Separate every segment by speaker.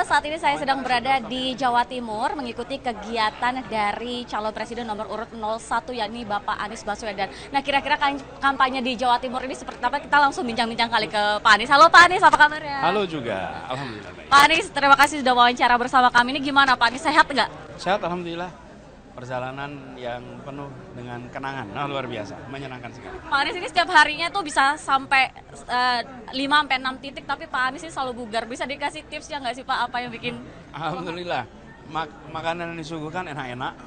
Speaker 1: saat ini saya sedang berada di Jawa Timur mengikuti kegiatan dari calon presiden nomor urut 01 yakni Bapak Anies Baswedan. Nah, kira-kira kampanye di Jawa Timur ini seperti apa? Kita langsung bincang-bincang kali ke Pak Anies. Halo Pak Anies, apa kabarnya?
Speaker 2: Halo juga, alhamdulillah baik.
Speaker 1: Pak Anies, terima kasih sudah wawancara bersama kami. Ini gimana Pak Anies, sehat nggak?
Speaker 2: Sehat alhamdulillah. Perjalanan yang penuh dengan kenangan, luar biasa, menyenangkan sekali.
Speaker 1: Pak Anies ini setiap harinya tuh bisa sampai 5-6 titik, tapi Pak Anies ini selalu bugar. Bisa dikasih tips ya nggak sih Pak, apa yang bikin?
Speaker 2: Alhamdulillah, makanan yang disuguhkan enak-enak,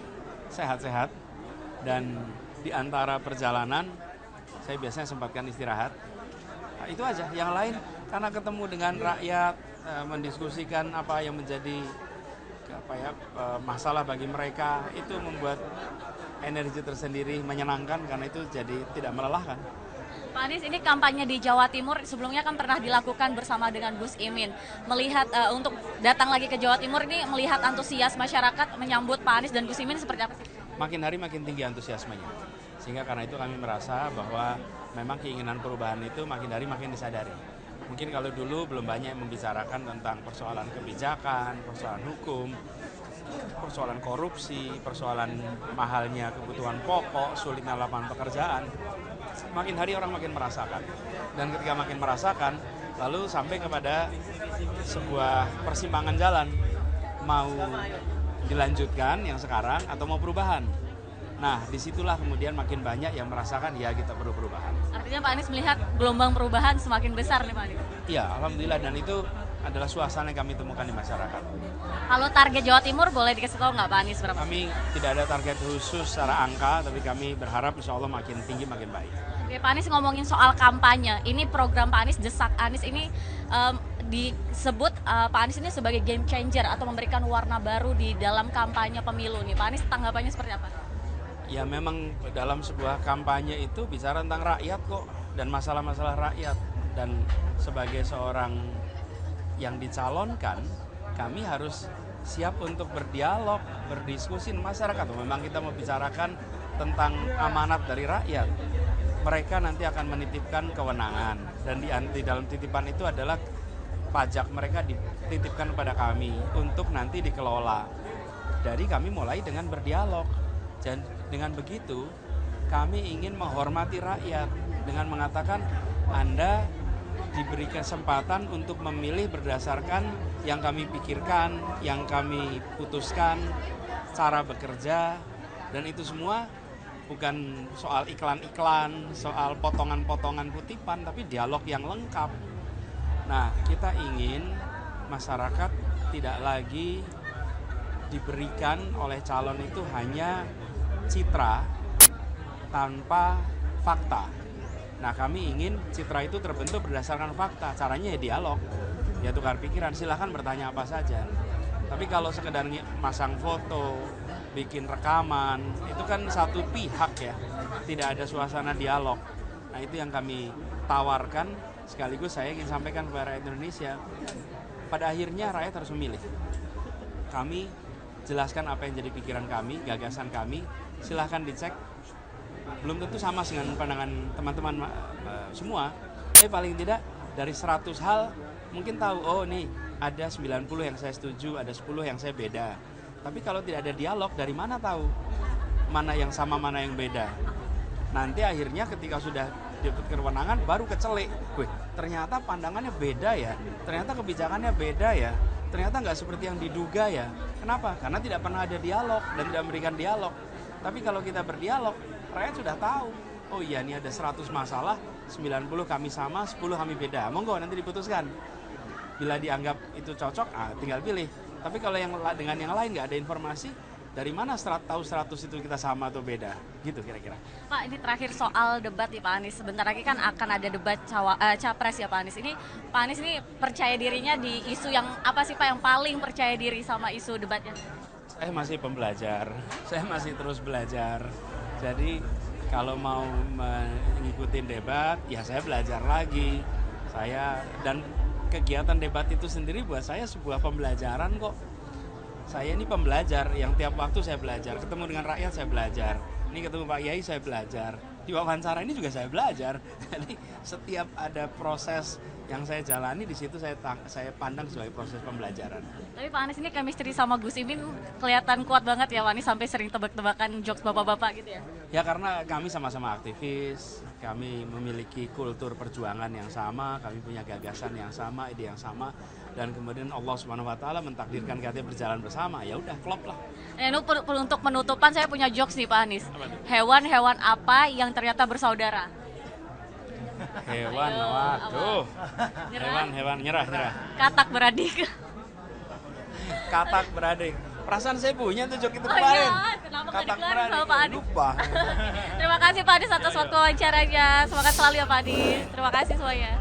Speaker 2: sehat-sehat, dan di antara perjalanan saya biasanya sempatkan istirahat. Nah, itu aja, yang lain karena ketemu dengan rakyat, mendiskusikan apa yang menjadi masalah bagi mereka, itu membuat energi tersendiri, menyenangkan karena itu jadi tidak melelahkan.
Speaker 1: Pak Anies, ini kampanye di Jawa Timur sebelumnya kan pernah dilakukan bersama dengan Gus Imin. Melihat untuk datang lagi ke Jawa Timur ini, melihat antusias masyarakat menyambut Pak Anies dan Gus Imin seperti apa sih?
Speaker 2: Makin hari makin tinggi antusiasmenya, sehingga karena itu kami merasa bahwa memang keinginan perubahan itu makin hari makin disadari. Mungkin kalau dulu belum banyak yang membicarakan tentang persoalan kebijakan, persoalan hukum, persoalan korupsi, persoalan mahalnya kebutuhan pokok, sulitnya lapangan pekerjaan. Makin hari orang makin merasakan. Dan ketika makin merasakan, lalu sampai kepada sebuah persimpangan jalan. Mau dilanjutkan yang sekarang atau mau perubahan. Nah, disitulah kemudian makin banyak yang merasakan ya kita perlu perubahan.
Speaker 1: Artinya Pak Anies melihat gelombang perubahan semakin besar nih Pak Anies?
Speaker 2: Iya, alhamdulillah, dan itu adalah suasana yang kami temukan di masyarakat.
Speaker 1: Kalau target Jawa Timur boleh dikasih tahu nggak Pak Anies berapa?
Speaker 2: Kami tidak ada target khusus secara angka, tapi kami berharap insya Allah makin tinggi makin baik.
Speaker 1: Oke, Pak Anies ngomongin soal kampanye, ini program Pak Anies, Desak Anies ini disebut Pak Anies ini sebagai game changer atau memberikan warna baru di dalam kampanye pemilu nih. Pak Anies tanggapannya seperti apa?
Speaker 2: Ya memang dalam sebuah kampanye itu bicara tentang rakyat kok, dan masalah-masalah rakyat. Dan sebagai seorang yang dicalonkan, kami harus siap untuk berdialog, berdiskusi dengan masyarakat. Memang kita mau bicarakan tentang amanat dari rakyat. Mereka nanti akan menitipkan kewenangan, dan di dalam titipan itu adalah pajak mereka dititipkan kepada kami untuk nanti dikelola. Dari kami mulai dengan berdialog. Dan dengan begitu kami ingin menghormati rakyat dengan mengatakan Anda diberi kesempatan untuk memilih berdasarkan yang kami pikirkan, yang kami putuskan, cara bekerja, dan itu semua bukan soal iklan-iklan, soal potongan-potongan kutipan, tapi dialog yang lengkap. Nah, kita ingin masyarakat tidak lagi diberikan oleh calon itu hanya citra tanpa fakta. Nah, kami ingin citra itu terbentuk berdasarkan fakta. Caranya ya dialog, ya tukar pikiran, silahkan bertanya apa saja. Tapi kalau sekedar masang foto, bikin rekaman, itu kan satu pihak ya, tidak ada suasana dialog. Nah, itu yang kami tawarkan, sekaligus saya ingin sampaikan kepada rakyat Indonesia. Pada akhirnya rakyat harus memilih. Kami jelaskan apa yang jadi pikiran kami, gagasan kami, silahkan dicek. Belum tentu sama dengan pandangan teman-teman semua, tapi paling tidak dari 100 hal mungkin tahu, oh nih ada 90 yang saya setuju, ada 10 yang saya beda. Tapi kalau tidak ada dialog, dari mana tahu mana yang sama, mana yang beda? Nanti akhirnya ketika sudah dapat kewenangan baru kecelek, ternyata pandangannya beda ya, ternyata kebijakannya beda ya, ternyata nggak seperti yang diduga ya. Kenapa? Karena tidak pernah ada dialog dan tidak memberikan dialog. Tapi kalau kita berdialog, rakyat sudah tahu, oh iya ini ada 100 masalah, 90 kami sama, 10 kami beda. Monggo nanti diputuskan. Bila dianggap itu cocok, tinggal pilih. Tapi kalau dengan yang lain nggak ada informasi, dari mana tahu 100 itu kita sama atau beda? Gitu kira-kira.
Speaker 1: Pak, ini terakhir soal debat nih Pak Anies. Sebentar lagi kan akan ada debat capres ya Pak Anies. Ini Pak Anies ini percaya dirinya di isu yang apa sih Pak yang paling percaya diri sama isu debatnya?
Speaker 2: Saya masih pembelajar, saya masih terus belajar. Jadi kalau mau mengikuti debat, ya saya belajar lagi. Dan kegiatan debat itu sendiri buat saya sebuah pembelajaran kok. Saya ini pembelajar yang tiap waktu saya belajar. Ketemu dengan rakyat saya belajar. Ini ketemu Pak Yai saya belajar. Di wawancara ini juga saya belajar. Jadi setiap ada proses yang saya jalani di situ saya pandang sebagai proses pembelajaran.
Speaker 1: Tapi Pak Anies ini chemistry sama Gus Imin kelihatan kuat banget ya Pak Anies, sampai sering tebak-tebakan jokes bapak-bapak gitu ya.
Speaker 2: Ya karena kami sama-sama aktivis, kami memiliki kultur perjuangan yang sama, kami punya gagasan yang sama, ide yang sama, dan kemudian Allah Subhanahu Wa Taala mentakdirkan kita berjalan bersama, ya udah klop lah.
Speaker 1: Untuk penutupan saya punya jokes nih Pak Anies. Hewan-hewan apa yang ternyata bersaudara?
Speaker 2: Hewan,
Speaker 1: Ayo,
Speaker 2: waduh.
Speaker 1: Nyerah?
Speaker 2: Hewan, nyerah.
Speaker 1: Katak beradik.
Speaker 2: Katak beradik. Perasaan saya punya tuh joke itu
Speaker 1: Oh
Speaker 2: kemarin.
Speaker 1: iya, kenapa nggak
Speaker 2: Katak
Speaker 1: dikeluarin sama Pak Anies?
Speaker 2: lupa.
Speaker 1: Terima kasih Pak Anies atas waktu wawancaranya. Semangat selalu ya Pak Anies. Terima kasih semuanya.